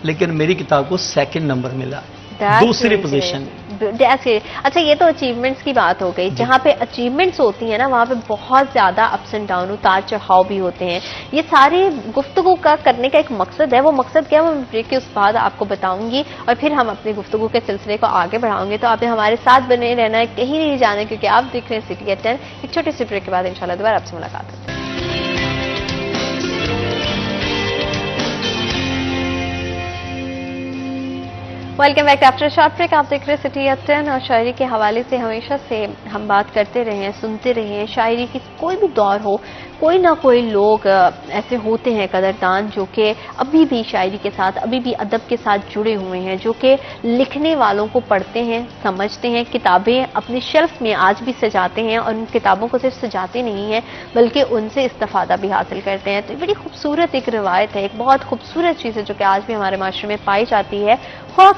لیکن میری کتاب کو 2nd نمبر ملا، دوسری پوزیشن. اچھا، یہ تو اچیومنٹس کی بات ہو گئی. جہاں پہ اچیومنٹس ہوتی ہیں نا، وہاں پہ بہت زیادہ اپس اینڈ ڈاؤن، اتار چڑھاؤ بھی ہوتے ہیں. یہ ساری گفتگو کا کرنے کا ایک مقصد ہے. وہ مقصد کیا ہے وہ بریک کے اس بعد آپ کو بتاؤں گی، اور پھر ہم اپنی گفتگو کے سلسلے کو آگے بڑھاؤں گے. تو آپ نے ہمارے ساتھ بنے رہنا ہے، کہیں نہیں جانا، کیونکہ آپ دیکھ رہے ہیں سٹی ایٹ 10. ایک چھوٹے سے بریک کے بعد انشاءاللہ دوبارہ آپ سے ملاقات ہوگی. Welcome back after short break. آپ دیکھ رہے ہیں سٹی ایٹ 10، اور شاعری کے حوالے سے ہمیشہ سے ہم بات کرتے رہے ہیں، سنتے رہے ہیں. شاعری کی کوئی بھی دور ہو، کوئی نہ کوئی لوگ ایسے ہوتے ہیں قدردان جو کہ ابھی بھی شاعری کے ساتھ، ابھی بھی ادب کے ساتھ جڑے ہوئے ہیں، جو کہ لکھنے والوں کو پڑھتے ہیں، سمجھتے ہیں، کتابیں اپنی شیلف میں آج بھی سجاتے ہیں، اور ان کتابوں کو صرف سجاتے نہیں ہیں بلکہ ان سے استفادہ بھی حاصل کرتے ہیں. تو یہ بڑی خوبصورت ایک روایت ہے، ایک بہت خوبصورت چیز ہے جو کہ آج بھی ہمارے معاشرے میں پائی جاتی ہے.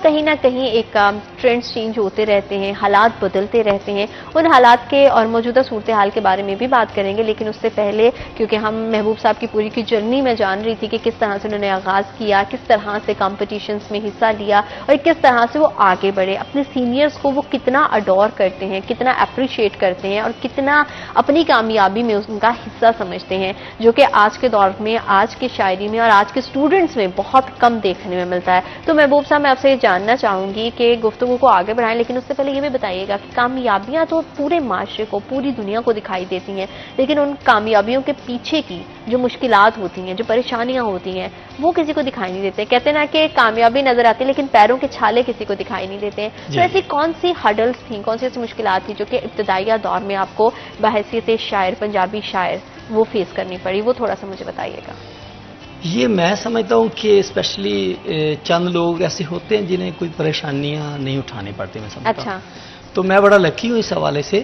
کہیں نہ کہیں ایک ٹرینڈز چینج ہوتے رہتے ہیں، حالات بدلتے رہتے ہیں. ان حالات کے اور موجودہ صورتحال کے بارے میں بھی بات کریں گے، لیکن اس سے پہلے کیونکہ ہم محبوب صاحب کی پوری کی جرنی میں جان رہی تھی کہ کس طرح سے انہوں نے آغاز کیا، کس طرح سے کمپٹیشنز میں حصہ لیا اور کس طرح سے وہ آگے بڑھے، اپنے سینئرز کو وہ کتنا اڈور کرتے ہیں، کتنا اپریشیٹ کرتے ہیں اور کتنا اپنی کامیابی میں ان کا حصہ سمجھتے ہیں، جو کہ آج کے دور میں، آج کی شاعری میں اور آج کے اسٹوڈنٹس میں بہت کم دیکھنے میں ملتا ہے۔ تو محبوب صاحب میں آپ سے یہ جاننا چاہوں گی کہ گفتگو کو آگے بڑھائیں، لیکن اس سے پہلے یہ بھی بتائیے گا کہ کامیابیاں تو پورے معاشرے کو، پوری دنیا کو دکھائی دیتی ہیں، لیکن ان کامیابیوں کے پیچھے کی جو مشکلات ہوتی ہیں، جو پریشانیاں ہوتی ہیں، وہ کسی کو دکھائی نہیں دیتے۔ کہتے ہیں نا کہ کامیابی نظر آتی ہے لیکن پیروں کے چھالے کسی کو دکھائی نہیں دیتے ہیں۔ تو ایسی کون سی ہڈلز تھیں، کون سی ایسی مشکلات تھیں جو کہ ابتدائیہ دور میں آپ کو بحیثیت شاعر، پنجابی شاعر وہ فیس کرنی پڑی، وہ تھوڑا سا مجھے بتائیے گا۔ یہ میں سمجھتا ہوں کہ اسپیشلی چند لوگ ایسے ہوتے ہیں جنہیں کوئی پریشانیاں نہیں اٹھانی پڑتی، میں سمجھتا ہوں۔ اچھا، تو میں بڑا لکی ہوں اس حوالے سے،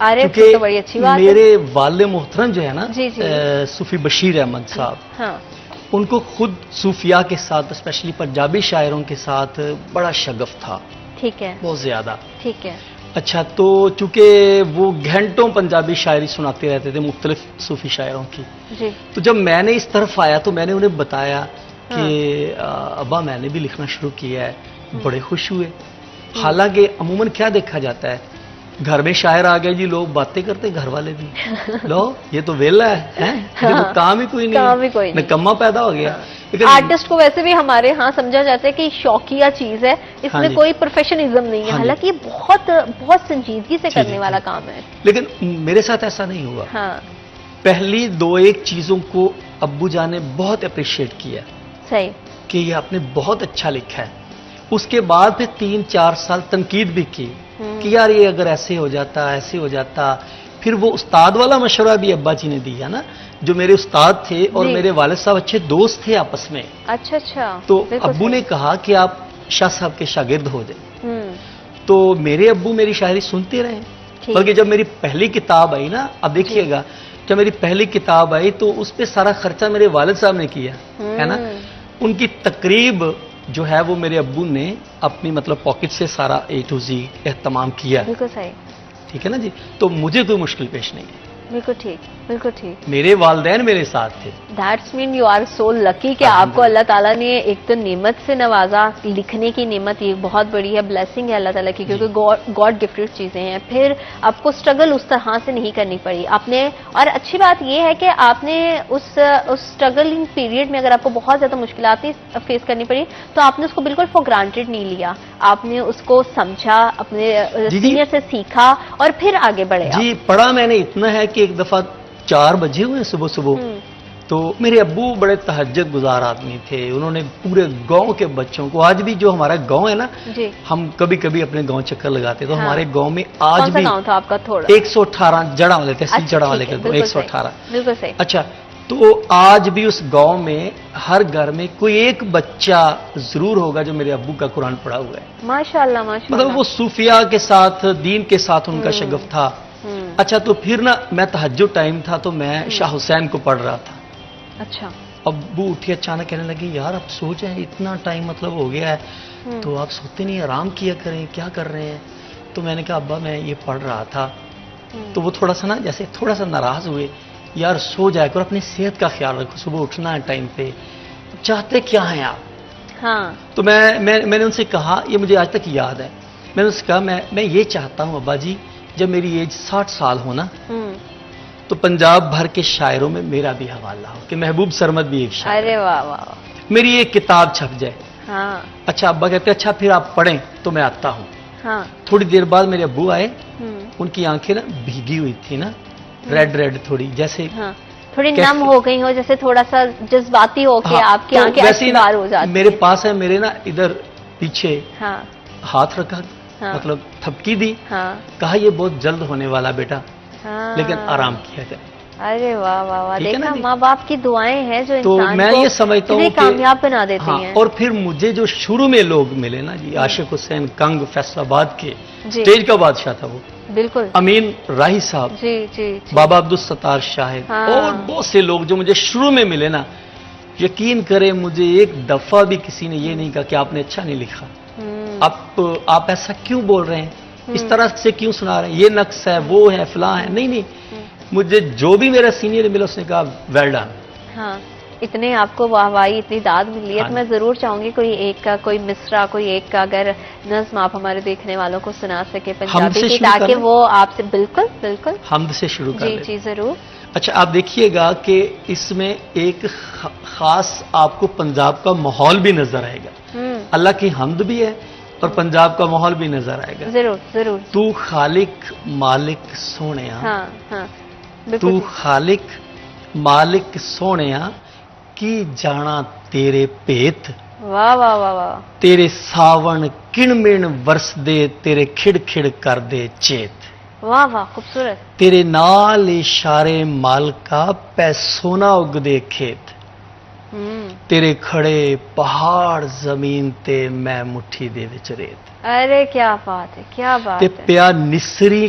تو بڑی اچھی بات ہے۔ میرے والد محترم جو ہے نا جی جی صوفی بشیر احمد صاحب، ہاں، ان کو خود صوفیاء کے ساتھ، اسپیشلی پنجابی شاعروں کے ساتھ بڑا شغف تھا، ٹھیک ہے، بہت زیادہ۔ ٹھیک ہے، اچھا، تو چونکہ وہ گھنٹوں پنجابی شاعری سناتے رہتے تھے مختلف صوفی شاعروں کی، جی، تو جب میں نے اس طرف آیا تو میں نے انہیں بتایا کہ ابا میں نے بھی لکھنا شروع کیا ہے، بڑے خوش ہوئے۔ حالانکہ عموماً کیا دیکھا جاتا ہے، گھر میں شاعر آ گئے جی، لوگ باتیں کرتے، گھر والے بھی لو یہ تو ویلا ہے، کام ہی کوئی نہیں، نکما پیدا ہو گیا۔ آرٹسٹ کو ویسے بھی ہمارے ہاں سمجھا جاتا ہے کہ شوقیہ چیز ہے، اس میں کوئی پروفیشنزم نہیں ہے، حالانکہ یہ بہت بہت سنجیدگی سے کرنے والا کام ہے۔ لیکن میرے ساتھ ایسا نہیں ہوا۔ ہاں، پہلی دو ایک چیزوں کو ابو جان نے بہت اپریشیٹ کیا، صحیح، کہ یہ آپ نے بہت اچھا لکھا ہے۔ اس کے بعد پھر 3-4 سال تنقید بھی کی کہ یار یہ اگر ایسے ہو جاتا، ایسے ہو جاتا۔ پھر وہ استاد والا مشورہ بھی ابا جی نے دیا نا، جو میرے استاد تھے اور میرے والد صاحب اچھے دوست تھے آپس میں۔ اچھا اچھا، تو ابو نے کہا کہ آپ شاہ صاحب کے شاگرد ہو جائیں۔ تو میرے ابو میری شاعری سنتے رہے، بلکہ جب میری پہلی کتاب آئی نا، اب دیکھیے گا، جب میری پہلی کتاب آئی تو اس پہ سارا خرچہ میرے والد صاحب نے کیا ہے نا۔ ان کی تقریب جو ہے وہ میرے ابو نے اپنی مطلب پاکٹ سے سارا A to Z اہتمام کیا، بالکل صحیح، ٹھیک ہے نا جی۔ تو مجھے کوئی مشکل پیش نہیں ہے، بالکل ٹھیک، بالکل ٹھیک۔ میرے والدین میرے ساتھ تھے۔ That's man you are so lucky کہ آپ کو اللہ تعالیٰ نے ایک تو نعمت سے نوازا، لکھنے کی نعمت یہ بہت بڑی ہے، بلیسنگ ہے اللہ تعالیٰ کی، کیونکہ گاڈ گفٹڈ چیزیں ہیں۔ پھر آپ کو اسٹرگل اس طرح سے نہیں کرنی پڑی آپ نے، اور اچھی بات یہ ہے کہ آپ نے اس اسٹرگلنگ پیریڈ میں اگر آپ کو بہت زیادہ مشکلات فیس کرنی پڑی تو آپ نے اس کو بالکل فار گرانٹیڈ نہیں لیا، آپ نے اس کو سمجھا، اپنے سینئر سے سیکھا اور پھر آگے بڑھے۔ جی پڑھا میں نے اتنا ہے کہ ایک دفعہ 4 بجے ہوئے صبح صبح، تو میرے ابو بڑے تہجد گزار آدمی تھے، انہوں نے پورے گاؤں کے بچوں کو، آج بھی جو ہمارا گاؤں ہے نا، ہم کبھی کبھی اپنے گاؤں چکر لگاتے، تو ہمارے گاؤں میں آج بھی 118 جڑا والے تحصیل جڑا والے کے 118، بالکل صحیح۔ اچھا، تو آج بھی اس گاؤں میں ہر گھر میں کوئی ایک بچہ ضرور ہوگا جو میرے ابو کا قرآن پڑھا ہوا ہے، ماشاءاللہ ماشاءاللہ۔ مطلب وہ صوفیاء کے ساتھ، دین کے ساتھ ان کا شغف تھا۔ اچھا، تو پھر نا میں تہجد ٹائم تھا تو میں شاہ حسین کو پڑھ رہا تھا۔ اچھا، ابو اٹھے اچانک کہنے لگے یار اب سو جائیں، اتنا ٹائم مطلب ہو گیا ہے تو آپ سوتے نہیں، آرام کیا کریں، کیا کر رہے ہیں؟ تو میں نے کہا ابا میں یہ پڑھ رہا تھا۔ تو وہ تھوڑا سا نا جیسے تھوڑا سا ناراض ہوئے، یار سو جائے کرو، اپنی صحت کا خیال رکھو، صبح اٹھنا ہے ٹائم پہ، چاہتے کیا ہیں آپ؟ ہاں، تو میں نے ان سے کہا، یہ مجھے آج تک یاد ہے، میں نے ان سے کہا میں یہ چاہتا ہوں ابا جی جب میری ایج 60 سال ہو نا تو پنجاب بھر کے شاعروں میں میرا بھی حوالہ ہو، کہ محبوب سرمد بھی ایک شاعر، ارے واہ واہ، میری ایک کتاب چھپ جائے۔ ہاں، اچھا ابا کہتے اچھا پھر آپ پڑھیں، تو میں آتا ہوں۔ ہاں، تھوڑی دیر بعد میرے ابو آئے، ان کی آنکھیں نا بھیگی ہوئی تھی نا، ریڈ تھوڑی، جیسے تھوڑی نم ہو گئی ہو، جیسے تھوڑا سا جذباتی ہو کے آپ کی آنکھیں اشکار ہو جاتی ہیں۔ میرے پاس ہے، میرے نا ادھر پیچھے ہاں ہاتھ رکھا، مطلب تھپکی دی، کہا یہ بہت جلد ہونے والا بیٹا، لیکن آرام کیا جائے۔ ارے واہ واہ واہ، دیکھا ماں باپ کی دعائیں ہیں جو تو انسان میں یہ سمجھتا ہوں کہ کامیاب بنا دیتی ہیں۔ اور پھر مجھے جو شروع میں لوگ ملے نا جی، عاشق حسین کنگ فیصل آباد کے اسٹیج کا بادشاہ تھا وہ، بالکل، امین راہی صاحب، جی جی، بابا عبدالستار شاہد، اور بہت سے لوگ جو مجھے شروع میں ملے نا، یقین کریں مجھے ایک دفعہ بھی کسی نے یہ نہیں کہا کہ آپ نے اچھا نہیں لکھا، آپ ایسا کیوں بول رہے ہیں، اس طرح سے کیوں سنا رہے ہیں، یہ نقص ہے، وہ ہے، فلاں ہے، نہیں، مجھے جو بھی میرا سینئر ملا اس نے کہا ویل ڈن. ہاں اتنے آپ کو واہوائی اتنی داد ملی ہے تو میں ضرور چاہوں گی کوئی ایک کا کوئی مصرع کوئی ایک کا اگر نظم آپ ہمارے دیکھنے والوں کو سنا سکے پنجابی کی تاکہ وہ آپ سے بالکل بالکل حمد سے شروع کر لیں. جی ضرور. اچھا آپ دیکھیے گا کہ اس میں ایک خاص آپ کو پنجاب کا ماحول بھی نظر آئے گا. اللہ کی حمد بھی ہے اور پنجاب کا ماحول بھی نظر آئے گا. ضرور ضرور. تو خالق مالک سونیا. ہاں ہاں تو خالق مالک سونیا کی جانا تیرے پیت. واہ واہ واہ واہ. تیرے ساون کن من ورس دے تیرے کھڑ کھڑ کر دے چیت. واہ واہ خوبصورت. تیرے نال اشارے مالکا پہ سونا اگ دے کھیت. تیرے کھڑے پہاڑ زمین تے میں مٹھی دے وچ ریت. ارے کیا بات ہے کیا بات تے ہے. پیا نسری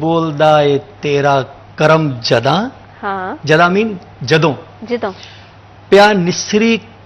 بولدا اے تیرا کرم جداں. ہاں جداں مین جدوں. جدوں. پیا نسری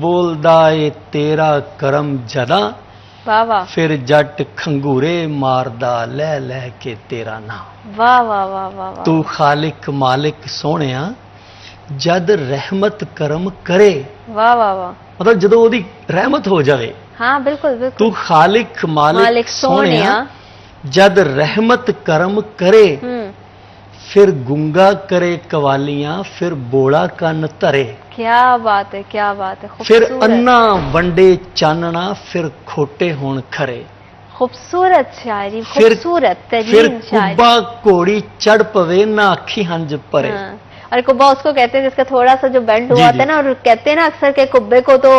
بولدا اے تیرا کرم جداں. واہ واہ. پھر جٹ کھنگورے ماردا لے لے کے تیرا نام. واہ واہ واہ واہ. تو خالق مالک سونیا جد رحمت کرم کرے. واہ واہ واہ. مطلب جدو وہ رحمت ہو جائے. ہاں بالکل بالکل. تو خالق مالک سونیا جد رحمت کرم کرے. پھر گنگا کرے قوالیاں پھر بوڑا کن ترے. کیا بات ہے کیا بات ہے. پھر انا ونڈے چاننا پھر کھوٹے ہون کھرے. خوبصورت شاعری خوبصورت ترین شاعری. پھر کبا کوڑی چڑھ پوے نہ اکھی ہنج پرے. اور کبا اس کو کہتے ہیں جس کا تھوڑا سا جو بینڈ ہوا تھا نا اور کہتے ہیں نا اکثر کہ کبے کو تو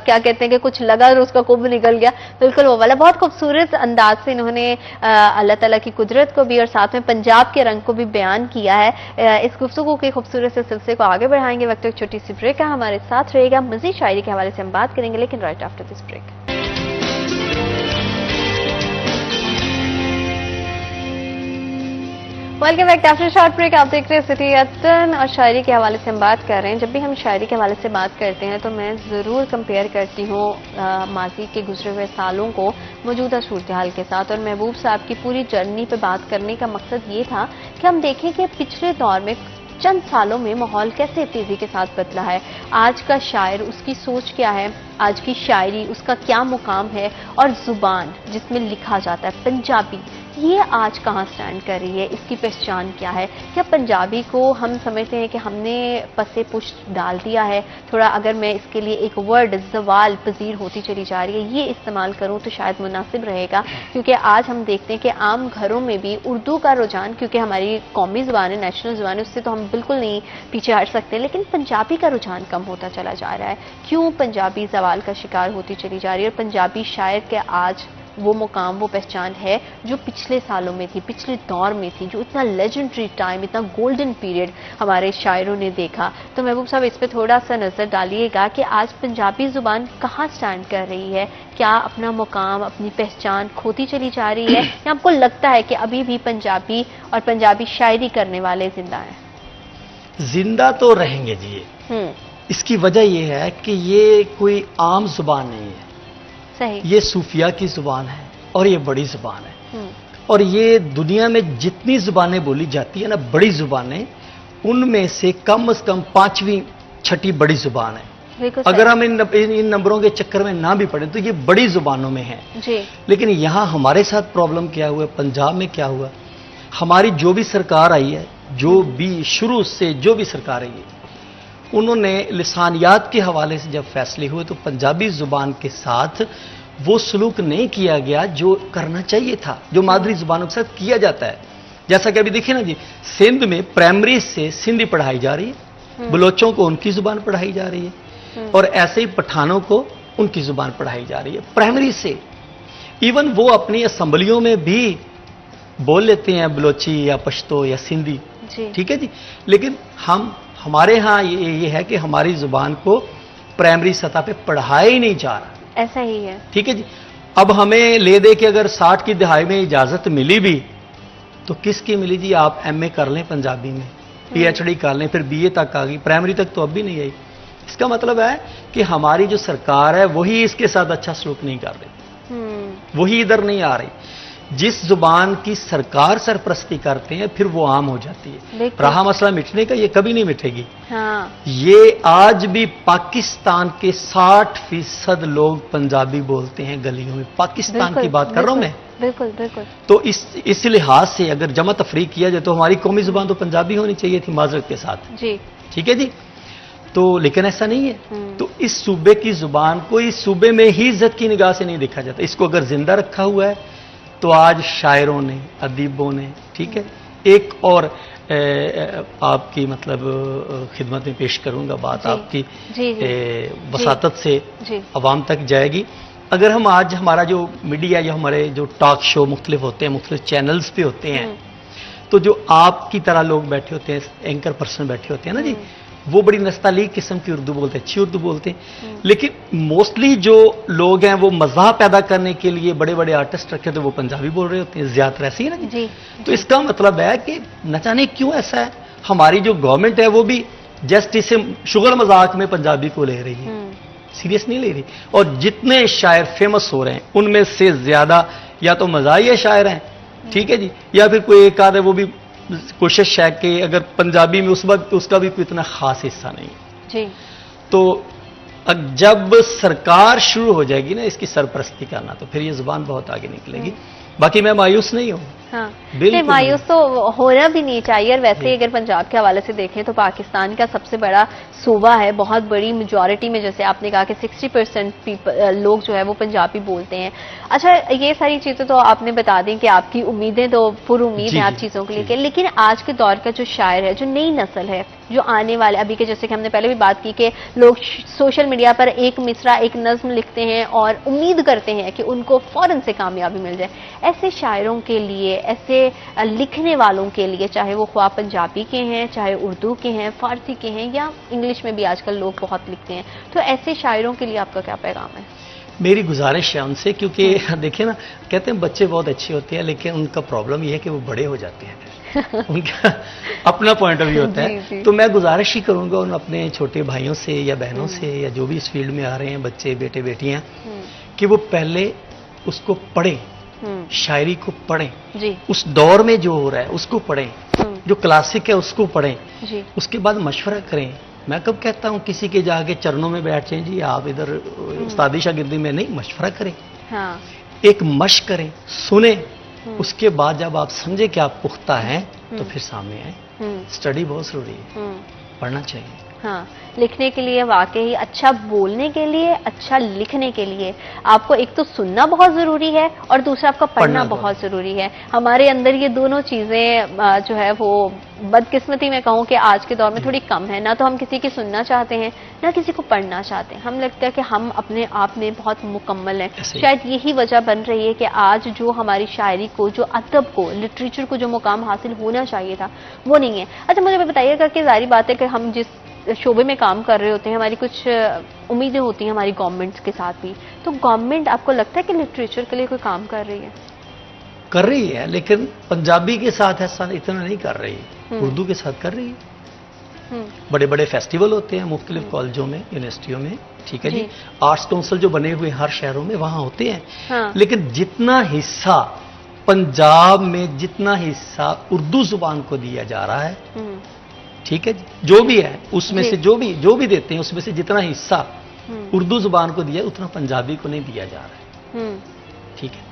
کیا کہتے ہیں کہ کچھ لگا اور اس کا کب نکل گیا. بالکل وہ والا بہت خوبصورت انداز سے انہوں نے اللہ تعالیٰ کی قدرت کو بھی اور ساتھ میں پنجاب کے رنگ کو بھی بیان کیا ہے. اس گفتگو کے خوبصورت سے سلسلے کو آگے بڑھائیں گے. وقت ایک چھوٹی سی بریک ہے ہمارے ساتھ رہے گا. مزید شاعری کے حوالے سے ہم بات کریں گے لیکن right after this break. Welcome back after short break. آپ دیکھ رہے ہیں سٹی ایٹن اور شاعری کے حوالے سے ہم بات کر رہے ہیں. جب بھی ہم شاعری کے حوالے سے بات کرتے ہیں تو میں ضرور کمپیئر کرتی ہوں ماضی کے گزرے ہوئے سالوں کو موجودہ صورتحال کے ساتھ. اور محبوب صاحب کی پوری جرنی پہ بات کرنے کا مقصد یہ تھا کہ ہم دیکھیں کہ پچھلے دور میں چند سالوں میں ماحول کیسے تیزی کے ساتھ بدلا ہے. آج کا شاعر اس کی سوچ کیا ہے, آج کی شاعری اس کا کیا مقام ہے, اور زبان جس میں لکھا جاتا ہے پنجابی یہ آج کہاں سٹینڈ کر رہی ہے, اس کی پہچان کیا ہے. کیا پنجابی کو ہم سمجھتے ہیں کہ ہم نے پسے پشت ڈال دیا ہے تھوڑا. اگر میں اس کے لیے ایک ورڈ زوال پذیر ہوتی چلی جا رہی ہے یہ استعمال کروں تو شاید مناسب رہے گا, کیونکہ آج ہم دیکھتے ہیں کہ عام گھروں میں بھی اردو کا رجحان, کیونکہ ہماری قومی زبان ہے, نیشنل زبان ہے, اس سے تو ہم بالکل نہیں پیچھے ہٹ سکتے, لیکن پنجابی کا رجحان کم ہوتا چلا جا رہا ہے. کیوں پنجابی زوال کا شکار ہوتی چلی جا رہی ہے, اور پنجابی شاعر کے آج وہ مقام وہ پہچان ہے جو پچھلے سالوں میں تھی, پچھلے دور میں تھی, جو اتنا لیجنڈری ٹائم, اتنا گولڈن پیریڈ ہمارے شاعروں نے دیکھا. تو محبوب صاحب اس پہ تھوڑا سا نظر ڈالیے گا کہ آج پنجابی زبان کہاں سٹینڈ کر رہی ہے, کیا اپنا مقام اپنی پہچان کھوتی چلی جا رہی ہے, یا آپ کو لگتا ہے کہ ابھی بھی پنجابی اور پنجابی شاعری کرنے والے زندہ ہیں؟ زندہ تو رہیں گے جی. اس کی وجہ یہ ہے کہ یہ کوئی عام زبان نہیں ہے. صحیح. یہ صوفیہ کی زبان ہے اور یہ بڑی زبان ہے, اور یہ دنیا میں جتنی زبانیں بولی جاتی ہیں نا بڑی زبانیں, ان میں سے کم از کم 5ویں 6ٹھی بڑی زبان ہے. اگر ہم ان نمبروں کے چکر میں نہ بھی پڑھیں تو یہ بڑی زبانوں میں ہیں جی. لیکن یہاں ہمارے ساتھ پرابلم کیا ہوا, پنجاب میں کیا ہوا, ہماری جو بھی سرکار آئی ہے, جو بھی شروع سے جو بھی سرکار آئی ہے, انہوں نے لسانیات کے حوالے سے جب فیصلے ہوئے تو پنجابی زبان کے ساتھ وہ سلوک نہیں کیا گیا جو کرنا چاہیے تھا, جو مادری زبانوں کے ساتھ کیا جاتا ہے. جیسا کہ ابھی دیکھیں نا جی, سندھ میں پرائمری سے سندھی پڑھائی جا رہی ہے, بلوچوں کو ان کی زبان پڑھائی جا رہی ہے, اور ایسے ہی پٹھانوں کو ان کی زبان پڑھائی جا رہی ہے پرائمری سے. ایون وہ اپنی اسمبلیوں میں بھی بول لیتے ہیں بلوچی یا پشتو یا سندھی, ٹھیک ہے جی, لیکن ہمارے ہاں یہ ہے کہ ہماری زبان کو پرائمری سطح پہ پڑھایا ہی نہیں جا رہا. ایسا ہی ہے, ٹھیک ہے جی. اب ہمیں لے دے کہ اگر 60 کی دہائی میں اجازت ملی بھی تو کس کی ملی جی, آپ ایم اے کر لیں پنجابی میں, پی ایچ ڈی کر لیں, پھر بی اے تک آ گئی, پرائمری تک تو اب بھی نہیں آئی. اس کا مطلب ہے کہ ہماری جو سرکار ہے وہی اس کے ساتھ اچھا سلوک نہیں کر رہی, وہی ادھر نہیں آ رہی. جس زبان کی سرکار سرپرستی کرتے ہیں پھر وہ عام ہو جاتی ہے. رہا مسئلہ مٹنے کا، یہ کبھی نہیں مٹے گی. یہ آج بھی پاکستان کے 60% لوگ پنجابی بولتے ہیں گلیوں میں. پاکستان کی بات کر رہا ہوں میں. بالکل بالکل. تو اس لحاظ سے اگر جمع تفریق کیا جائے تو ہماری قومی زبان تو پنجابی ہونی چاہیے تھی معذرت کے ساتھ. جی ٹھیک ہے جی. تو لیکن ایسا نہیں ہے. تو اس صوبے کی زبان کو اس صوبے میں ہی عزت کی نگاہ سے نہیں دیکھا جاتا. اس کو اگر زندہ رکھا ہوا ہے تو آج شاعروں نے، ادیبوں نے، ٹھیک ہے. ایک اور آپ کی مطلب خدمت میں پیش کروں گا بات آپ کی وساطت سے عوام تک جائے گی. اگر ہم آج ہمارا جو میڈیا یا ہمارے جو ٹاک شو مختلف ہوتے ہیں، مختلف چینلز پہ ہوتے ہیں، تو جو آپ کی طرح لوگ بیٹھے ہوتے ہیں، اینکر پرسن بیٹھے ہوتے ہیں نا جی، وہ بڑی نستعلیق قسم کی اردو بولتے ہیں، اچھی اردو بولتے ہیں. لیکن موسٹلی جو لوگ ہیں وہ مزاح پیدا کرنے کے لیے بڑے بڑے آرٹسٹ رکھے تو وہ پنجابی بول رہے ہوتے ہیں. زیادہ ایسی ہے نا جی. تو اس کا مطلب ہے کہ نہ جانے کیوں ایسا ہے. ہماری جو گورنمنٹ ہے وہ بھی جسٹ اسے شغل مذاق میں پنجابی کو لے رہی ہے، سیریس نہیں لے رہی. اور جتنے شاعر فیمس ہو رہے ہیں ان میں سے زیادہ یا تو مزاحیہ شاعر ہیں، ٹھیک ہے جی، یا پھر کوئی ایک آدھ ہے وہ بھی کوشش ہے کہ اگر پنجابی میں اس وقت اس کا بھی کوئی اتنا خاص حصہ نہیں جی. تو جب سرکار شروع ہو جائے گی نا اس کی سرپرستی کرنا تو پھر یہ زبان بہت آگے نکلے گی. باقی میں مایوس نہیں ہوں. ہاں مایوس تو ہونا بھی نہیں چاہیے. اور ویسے اگر پنجاب کے حوالے سے دیکھیں تو پاکستان کا سب سے بڑا صوبہ ہے، بہت بڑی میجورٹی میں جیسے آپ نے کہا کہ 60% لوگ جو ہے وہ پنجابی بولتے ہیں. اچھا یہ ساری چیزیں تو آپ نے بتا دیں کہ آپ کی امیدیں تو پر امید ہیں آپ چیزوں کے لیے، لیکن آج کے دور کا جو شاعر ہے، جو نئی نسل ہے، جو آنے والے ابھی کے جیسے کہ ہم نے پہلے بھی بات کی کہ لوگ سوشل میڈیا پر ایک مصرع ایک نظم لکھتے ہیں اور امید کرتے ہیں کہ ان کو فوراً سے کامیابی مل جائے. ایسے شاعروں کے لیے، ایسے لکھنے والوں کے لیے، چاہے وہ خواہ پنجابی کے ہیں، چاہے اردو کے ہیں، فارسی کے ہیں، یا انگلش میں بھی آج کل لوگ بہت لکھتے ہیں، تو ایسے شاعروں کے لیے آپ کا کیا پیغام ہے؟ میری گزارش ہے ان سے، کیونکہ دیکھیں نا، کہتے ہیں بچے بہت اچھے ہوتے ہیں لیکن ان کا پرابلم یہ ہے کہ وہ بڑے ہو جاتے ہیں. ان کا اپنا پوائنٹ آف ویو ہوتا ہے. تو میں گزارش ہی کروں گا ان اپنے چھوٹے بھائیوں سے یا بہنوں سے یا جو بھی اس فیلڈ میں آ رہے ہیں، بچے بیٹے بیٹیاں، کہ وہ پہلے اس کو پڑھیں، شاعری کو پڑھیں، اس دور میں جو ہو رہا ہے اس کو پڑھیں، جو کلاسک ہے اس کو پڑھیں، اس کے بعد مشورہ کریں. میں کب کہتا ہوں کسی کے جا کے چرنوں میں بیٹھ جائیں جی آپ ادھر استادی شاگردی میں نہیں، مشورہ کریں، ایک مشق کریں، سنیں. اس کے بعد جب آپ سمجھے کہ آپ پختہ ہیں تو پھر سامنے آئیں. اسٹڈی بہت ضروری ہے، پڑھنا چاہیے. ہاں لکھنے کے لیے، واقعی اچھا بولنے کے لیے، اچھا لکھنے کے لیے آپ کو ایک تو سننا بہت ضروری ہے اور دوسرا آپ کا پڑھنا بہت ضروری ہے. ہمارے اندر یہ دونوں چیزیں جو ہے وہ بدقسمتی میں کہوں کہ آج کے دور میں تھوڑی کم ہے. نہ تو ہم کسی کی سننا چاہتے ہیں، نہ کسی کو پڑھنا چاہتے ہیں. ہم لگتا ہے کہ ہم اپنے آپ میں بہت مکمل ہیں. شاید یہی وجہ بن رہی ہے کہ آج جو ہماری شاعری کو، جو ادب کو، لٹریچر کو جو مقام حاصل ہونا چاہیے تھا وہ نہیں ہے. اچھا مجھے بتائیے گا کہ ظاہری بات ہے کہ ہم جس شعبے میں کام کر رہے ہوتے ہیں، ہماری کچھ امیدیں ہوتی ہیں ہماری گورنمنٹ کے ساتھ بھی، تو گورنمنٹ آپ کو لگتا ہے کہ لٹریچر کے لیے کوئی کام کر رہی ہے؟ کر رہی ہے، لیکن پنجابی کے ساتھ ایسا اتنا نہیں کر رہی. اردو کے ساتھ کر رہی ہے. بڑے بڑے فیسٹیول ہوتے ہیں مختلف کالجوں میں، یونیورسٹیوں میں، ٹھیک ہے جی. آرٹس کونسل جو بنے ہوئے ہر شہروں میں وہاں ہوتے ہیں. لیکن جتنا حصہ پنجاب میں، جتنا حصہ اردو زبان کو دیا جا رہا ہے، ٹھیک ہے جی، جو بھی ہے اس میں سے جو بھی دیتے ہیں اس میں سے جتنا حصہ اردو زبان کو دیا اتنا پنجابی کو نہیں دیا جا رہا ہے. ٹھیک ہے،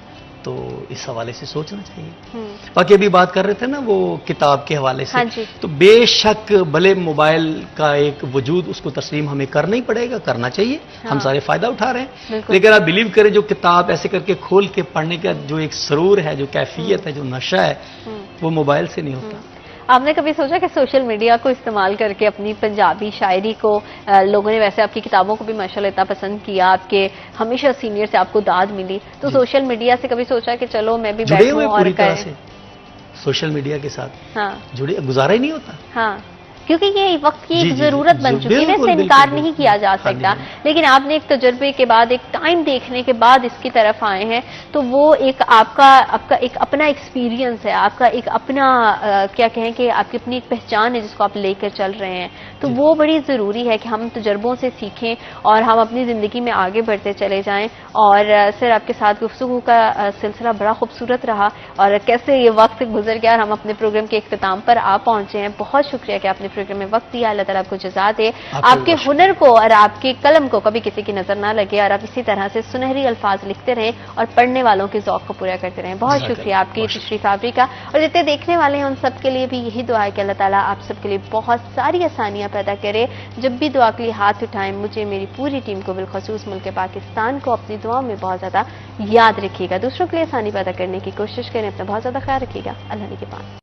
تو اس حوالے سے سوچنا چاہیے. باقی ابھی بات کر رہے تھے نا وہ کتاب کے حوالے سے، تو بے شک بھلے موبائل کا ایک وجود اس کو تسلیم ہمیں کرنا ہی پڑے گا، کرنا چاہیے. ہم سارے فائدہ اٹھا رہے ہیں، لیکن آپ بلیو کریں جو کتاب ایسے کر کے کھول کے پڑھنے کا جو ایک سرور ہے، جو کیفیت ہے، جو نشہ ہے، وہ موبائل سے نہیں ہوتا. آپ نے کبھی سوچا کہ سوشل میڈیا کو استعمال کر کے اپنی پنجابی شاعری کو، لوگوں نے ویسے آپ کی کتابوں کو بھی ماشاءاللہ اتنا پسند کیا، آپ کے ہمیشہ سینئر سے آپ کو داد ملی، تو سوشل میڈیا سے کبھی سوچا کہ چلو میں بھی بیٹھوں اور پوری طرح سے سوشل میڈیا کے ساتھ جڑے، گزارا ہی نہیں ہوتا. کیونکہ یہ وقت کی ایک ضرورت بن چکی ہے، اس سے انکار نہیں کیا جا سکتا. لیکن آپ نے ایک تجربے کے بعد، ایک ٹائم دیکھنے کے بعد اس کی طرف آئے ہیں، تو وہ ایک آپ کا ایک اپنا ایکسپیرینس ہے، آپ کا ایک اپنا کیا کہیں کہ آپ کی اپنی ایک پہچان ہے جس کو آپ لے کر چل رہے ہیں. تو وہ بڑی ضروری ہے کہ ہم تجربوں سے سیکھیں اور ہم اپنی زندگی میں آگے بڑھتے چلے جائیں. اور سر آپ کے ساتھ گفتگو کا سلسلہ بڑا خوبصورت رہا، اور کیسے یہ وقت گزر گیا اور ہم اپنے پروگرام کے اختتام پر آ پہنچے ہیں. بہت شکریہ کہ آپ نے پروگرام میں وقت دیا. اللہ تعالیٰ آپ کو جزا دے. آپ کے ہنر کو اور آپ کے قلم کو کبھی کسی کی نظر نہ لگے، اور آپ اسی طرح سے سنہری الفاظ لکھتے رہیں اور پڑھنے والوں کے ذوق کو پورا کرتے رہیں. بہت شکریہ آپ کی تشریف آوری کا. اور جتنے دیکھنے والے ہیں ان سب کے لیے بھی یہی دعا ہے کہ اللہ تعالیٰ آپ سب کے لیے بہت ساری آسانیاں پیدا کرے. جب بھی دعا کے لیے ہاتھ اٹھائیں، مجھے، میری پوری ٹیم کو، بالخصوص ملک پاکستان کو اپنی دعا میں بہت زیادہ یاد رکھیے گا. دوسروں کے لیے آسانی پیدا کرنے کی کوشش کریں. اپنا بہت زیادہ خیال رکھیے گا. اللہ نے کے پاس.